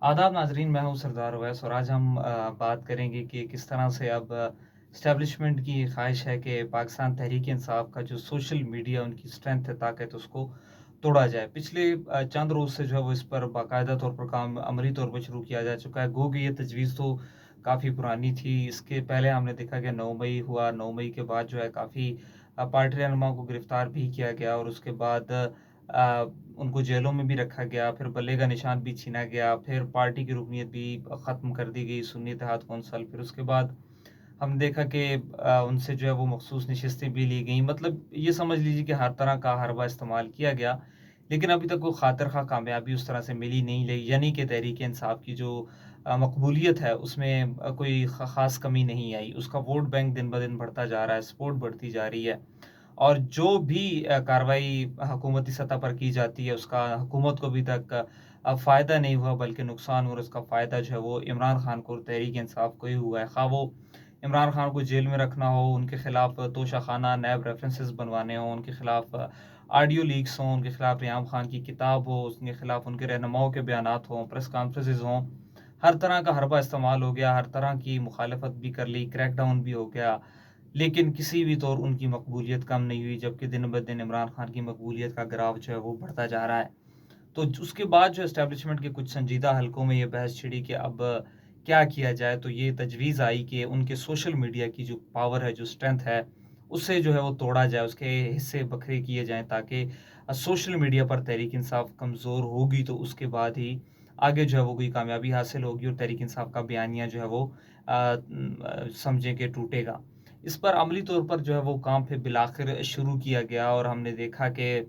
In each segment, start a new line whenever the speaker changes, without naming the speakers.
आदाब नाज़रीन, मैं हूँ सरदार अवैस और आज हम बात करेंगे कि किस तरह से अब इस्टेब्लिशमेंट की ख़्वाहिश है कि पाकिस्तान तहरीक-ए-इंसाफ का जो सोशल मीडिया उनकी स्ट्रेंथ है, ताकत उसको तोड़ा जाए। पिछले चंद रोज़ से जो है वो इस पर बाकायदा तौर पर काम अमली तौर पर शुरू किया जा चुका है। गो कि ये तजवीज़ तो काफ़ी पुरानी थी। इसके पहले हमने देखा कि 9 मई हुआ, 9 मई के बाद जो है काफ़ी पार्टी रहनुमा को गिरफ़्तार भी किया गया और उसके बाद उनको जेलों में भी रखा गया, फिर बल्ले का निशान भी छीना गया, फिर पार्टी की रुकनीत भी ख़त्म कर दी गई, सुन्नी इत्तेहाद कौंसल। फिर उसके बाद हमने देखा कि उनसे जो है वो मखसूस नशिस्तें भी ली गईं। मतलब ये समझ लीजिए कि हर तरह का हरबा इस्तेमाल किया गया, लेकिन अभी तक वो खातिर ख़्वाह कामयाबी उस तरह से मिली नहीं रही, यानी कि तहरीक-ए-इंसाफ की जो मकबूलियत है, उसमें कोई ख़ास कमी नहीं आई। उसका वोट बैंक दिन-ब-दिन बढ़ता जा रहा है, सपोर्ट बढ़ती जा रही है। और जो भी कार्रवाई हुकूमती सतह पर की जाती है, उसका हुकूमत को अभी तक फ़ायदा नहीं हुआ, बल्कि नुकसान और उसका फ़ायदा जो है वो इमरान खान को और तहरीक-ए-इंसाफ को ही हुआ है। ख़्वाह वो इमरान खान को जेल में रखना हो, उनके खिलाफ तोशाखाना नैब रेफरेंसेस बनवाने हों, उनके खिलाफ ऑडियो लीक्स हों, उनके खिलाफ रियाम खान की किताब हो, उसके खिलाफ उनके रहनुमाओं के बयानात हों, प्रेस कॉन्फ्रेंसेस हों, हर तरह का हरबा इस्तेमाल हो गया, हर तरह की मुखालफत भी कर ली, क्रैकडाउन भी हो गया, लेकिन किसी भी तौर उनकी मकबूलियत कम नहीं हुई, जबकि दिन-ब-दिन इमरान खान की मकबूलियत का ग्राफ जो है वो बढ़ता जा रहा है। तो उसके बाद जो एस्टेब्लिशमेंट के कुछ संजीदा हलकों में ये बहस छिड़ी कि अब क्या किया जाए, तो ये तजवीज़ आई कि उनके सोशल मीडिया की जो पावर है, जो स्ट्रेंथ है, उससे जो है वो तोड़ा जाए, उसके हिस्से बखरे किए जाएँ, ताकि सोशल मीडिया पर तहरीक इंसाफ कमज़ोर होगी तो उसके बाद ही आगे जो है वो कोई कामयाबी हासिल होगी और तहरीक इंसाफ का बयानिया जो है वो समझें कि टूटेगा। इस पर अमली तौर पर जो है वो काम फिर बिलाखिर शुरू किया गया और हमने देखा कि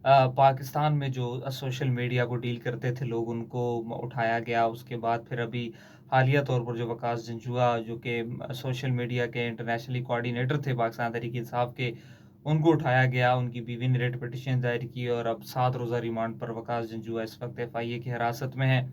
पाकिस्तान में जो सोशल मीडिया को डील करते थे लोग, उनको उठाया गया। उसके बाद फिर अभी हालिया तौर पर जो वकास जंजुआ, जो कि सोशल मीडिया के इंटरनेशनली कोऑर्डिनेटर थे पाकिस्तान तहरीक-ए-इंसाफ के, उनको उठाया गया। उनकी बीवी ने रिट पिटीशन दायर की और अब 7 रोज़ा रिमांड पर वकास जंजुआ इस वक्त एफआईए की हिरासत में है।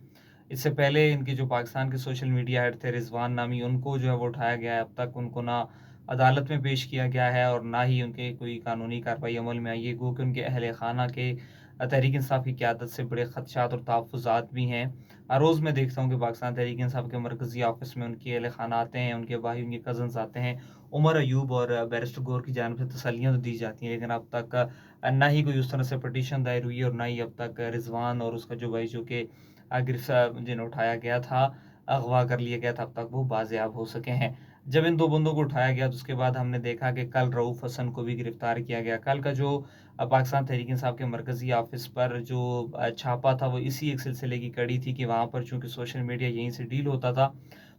इससे पहले इनके जो पाकिस्तान के सोशल मीडिया हेड थे रिजवान नामी, उनको जो है वो उठाया गया है। अब तक उनको ना अदालत में पेश किया गया है और ना ही उनके कोई कानूनी कार्रवाई अमल में आई है। गो कि उनके अहल खाना के तहरीक इंसाफ की क़यादत से बड़े खदशात और तहफ़्फ़ुज़ात भी हैं। हर रोज़ मैं देखता हूँ कि पाकिस्तान तहरीक इंसाफ के मरकज़ी ऑफ़िस में उनके अहल खाना आते हैं, उनके भाई, उनके कज़न्स आते हैं। उमर अयूब और बैरिस्टर गौहर की जानिब से तसल्लियाँ तो दी जाती हैं, लेकिन अब तक ना ही कोई उस तरह से पिटीशन दायर हुई है और ना ही अब तक रिज़वान और उसका जो भाई, जो कि जिन्हें उठाया गया था, अगवा कर लिया गया था, अब तक वो बाज़याब हो सके हैं। जब इन 2 बंदों को उठाया गया तो उसके बाद हमने देखा कि कल रऊफ़ हसन को भी गिरफ़्तार किया गया। कल का जो पाकिस्तान तहरीक इंसाफ के मरकज़ी ऑफ़िस पर जो छापा था, वो इसी एक सिलसिले की कड़ी थी कि वहाँ पर चूँकि सोशल मीडिया यहीं से डील होता था,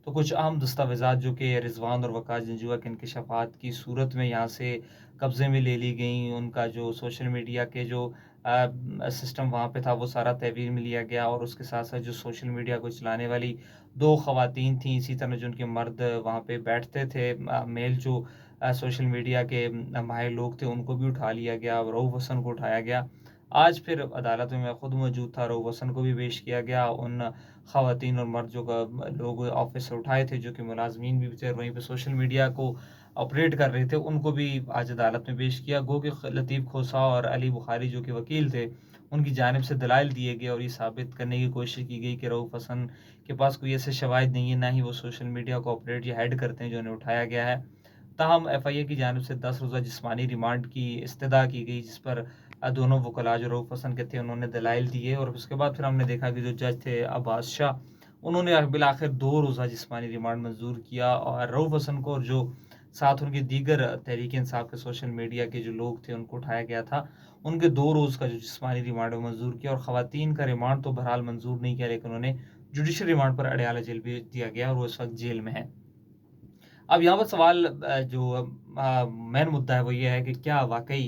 तो कुछ अहम दस्तावेज़ात जो कि रिज़वान और वकास जंजुआ के इंकशाफ़ात की सूरत में यहाँ से कब्ज़े में ले ली गईं। उनका जो सोशल मीडिया के जो सिस्टम वहाँ पे था, वो सारा तहवील में लिया गया और उसके साथ-साथ जो सोशल मीडिया को चलाने वाली 2 ख़वातीन थीं, इसी तरह जो उनके मर्द वहाँ पे बैठते थे, मेल जो सोशल मीडिया के माहिर लोग थे, उनको भी उठा लिया गया। रऊफ़ हसन को उठाया गया। आज फिर अदालत में मैं खुद मौजूद था, रऊफ़ हसन को भी पेश किया गया। उन ख़वातीन और मर्द जो लोग ऑफ़िस से उठाए थे, जो कि मुलाज़मीन भी थे और वहीं पे सोशल मीडिया को ऑपरेट कर रहे थे, उनको भी आज अदालत में पेश किया। गो कि लतीफ़ खोसा और अली बुखारी जो कि वकील थे, उनकी जानिब से दलाइल दिए गए और ये साबित करने की कोशिश की गई कि रऊफ़ हसन के पास कोई ऐसे शवाहिद नहीं है, ना ही वो सोशल मीडिया को ऑपरेट या हेड करते हैं, जो उन्हें उठाया गया है। ताहम एफआईए की जानिब से 10 रोज़ा जिस्मानी रिमांड की इस्तदा की गई, जिस पर दोनों वकला जो रऊफ़ हसन के थे, उन्होंने दलाइल दिए और उसके बाद फिर हमने देखा कि जो जज थे अब्बास शाह, उन्होंने बिलाखिर 2 रोज़ा जिस्मानी रिमांड मंज़ूर किया और रऊफ़ हसन को और जो साथ उनके दीगर तहरीक इंसाफ के सोशल मीडिया के जो लोग थे, उनको उठाया गया था, उनके 2 रोज़ का जो जिस्मानी रिमांड है मंज़ूर किया और ख़वातीन का रिमांड तो बहरहाल मंज़ूर नहीं किया, लेकिन उन्हें जुडिशल रिमांड पर अडयाला जेल भेज दिया गया और वो इस वक़्त जेल में हैं। अब यहाँ पर सवाल जो मेन मुद्दा है वो ये है कि क्या वाक़ई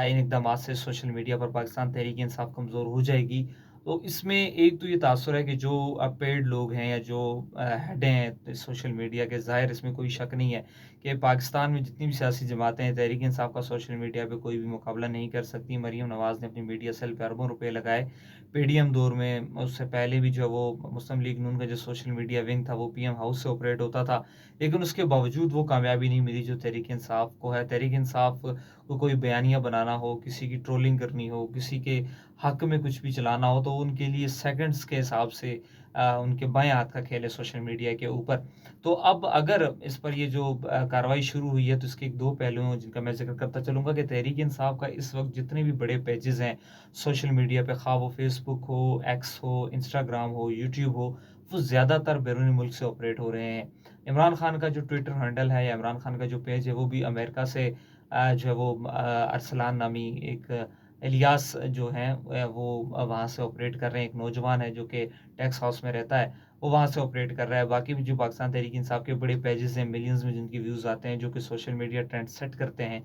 इन इक़दामात से सोशल मीडिया पर पाकिस्तान तहरीक-ए-इंसाफ कमज़ोर हो जाएगी? तो इसमें एक तो ये तासुर है कि जो पेड लोग हैं या जो हेड हैं सोशल मीडिया के, ज़ाहिर इसमें कोई शक नहीं है कि पाकिस्तान में जितनी भी सियासी जमातें हैं, तहरीक-ए-इंसाफ का सोशल मीडिया पे कोई भी मुकाबला नहीं कर सकती। मरीम नवाज़ ने अपनी मीडिया सेल पे अरबों रुपए लगाए। पीडीएम दौर में, उससे पहले भी जो है वो मुस्लिम लीग नून का जो सोशल मीडिया विंग था, वो पीएम हाउस से ऑपरेट होता था। लेकिन उसके बावजूद वो कामयाबी नहीं मिली जो तहरीक इंसाफ को है। तहरीक इंसाफ को कोई बयानिया बनाना हो, किसी की ट्रोलिंग करनी हो, किसी के हक में कुछ भी चलाना हो, तो उनके लिए सेकंड्स के हिसाब से उनके बाएं हाथ का खेल है सोशल मीडिया के ऊपर। तो अब अगर इस पर ये जो कार्रवाई शुरू हुई है, तो इसके एक दो पहलू हैं जिनका मैं जिक्र करता चलूंगा कि तहरीक इंसाफ का इस वक्त जितने भी बड़े पेजेस हैं सोशल मीडिया पे, खा वो फेसबुक हो, एक्स हो, इंस्टाग्राम हो, यूट्यूब हो, वो ज़्यादातर बैरूनी मुल्क से ऑपरेट हो रहे हैं। इमरान खान का जो ट्विटर हैंडल है या इमरान खान का जो पेज है, वो भी अमेरिका से जो है वो अरसलान नामी एक इलियास जो हैं वो वहाँ से ऑपरेट कर रहे हैं। एक नौजवान है जो कि टेक्स हाउस में रहता है, वो वहाँ से ऑपरेट कर रहा है। बाकी भी जो पाकिस्तान तहरीक इंसाफ के बड़े पेजेस हैं, मिलियंस में जिनकी व्यूज़ आते हैं, जो कि सोशल मीडिया ट्रेंड सेट करते हैं,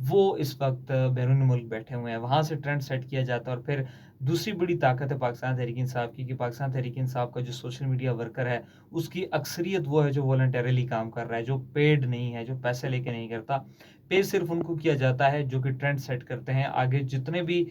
वो इस वक्त बैरून मुल्क बैठे हुए हैं। वहाँ से ट्रेंड सेट किया जाता है। और फिर दूसरी बड़ी ताकत है पाकिस्तान तहरीक इंसाफ की, कि पाकिस्तान तहरीक इंसाफ का जो सोशल मीडिया वर्कर है, उसकी अक्सरियत वो है जो वॉलंटरली काम कर रहा है, जो पेड नहीं है, जो पैसे लेके नहीं करता। पे सिर्फ उनको किया जाता है जो कि ट्रेंड सेट करते हैं। आगे जितने भी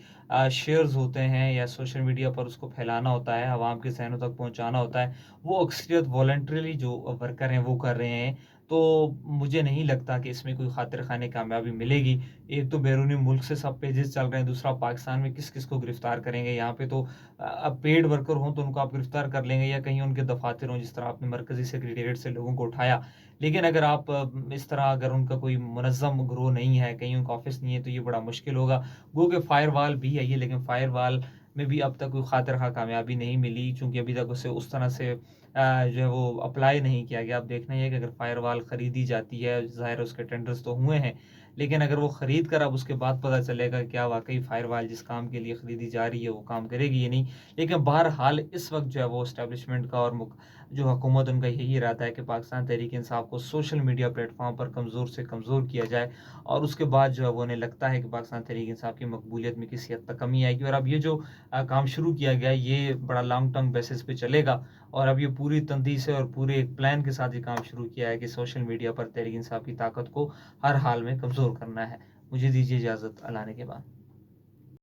शेयर्स होते हैं या सोशल मीडिया पर उसको फैलाना होता है, आवाम के जहनों तक पहुंचाना होता है, वो अक्सरियत वॉलंटरली जो वर्कर हैं वो कर रहे हैं। तो मुझे नहीं लगता कि इसमें कोई खातिर खाने कामयाबी मिलेगी। एक तो बैरूनी मुल्क से सब पेजेस चल रहे हैं, दूसरा पाकिस्तान में किस किस को गिरफ्तार करेंगे। यहाँ पे तो अब पेड वर्कर हों तो उनको आप गिरफ्तार कर लेंगे, या कहीं उनके दफातर हों, जिस तरह आपने मरकजी सेक्रेटेरिएट से लोगों को उठाया। लेकिन अगर आप इस तरह अगर उनका कोई मुनज़्ज़म ग्रोह नहीं है, कहीं उनका ऑफिस नहीं है, तो ये बड़ा मुश्किल होगा। गो कि फायरवॉल भी है ये, लेकिन फायरवॉल में भी अब तक कोई खातिर खा कामयाबी नहीं मिली, चूँकि अभी तक उसे उस तरह से जो है वो अप्लाई नहीं किया गया। अब देखना ये है कि अगर फायरवॉल ख़रीदी जाती है, ज़ाहिर है उसके टेंडर्स तो हुए हैं, लेकिन अगर वो ख़रीद कर अब उसके बाद पता चलेगा कि क्या वाक़ई फायरवॉल जिस काम के लिए ख़रीदी जा रही है वो काम करेगी या नहीं। लेकिन बहरहाल इस वक्त जो है वो एस्टेब्लिशमेंट का और जो हुकूमत उनका यही इरादा है कि पाकिस्तान तहरीक इंसाफ को सोशल मीडिया प्लेटफॉर्म पर कमज़ोर से कमज़ोर किया जाए, और उसके बाद जो है वो उन्हें लगता है कि पाकिस्तान तहरीक इंसाफ की मकबूलियत में किसी हद तक कमी आएगी। और अब ये जो काम शुरू किया गया है, ये बड़ा लॉन्ग टर्म बेसिस पे चलेगा। और अब ये पूरी तंदीद से और पूरे एक प्लान के साथ ये काम शुरू किया है कि सोशल मीडिया पर तहरीक इंसाफ की ताकत को हर हाल में कमज़ोर करना है। मुझे दीजिए इजाज़त, अल्लाह ने के बाद।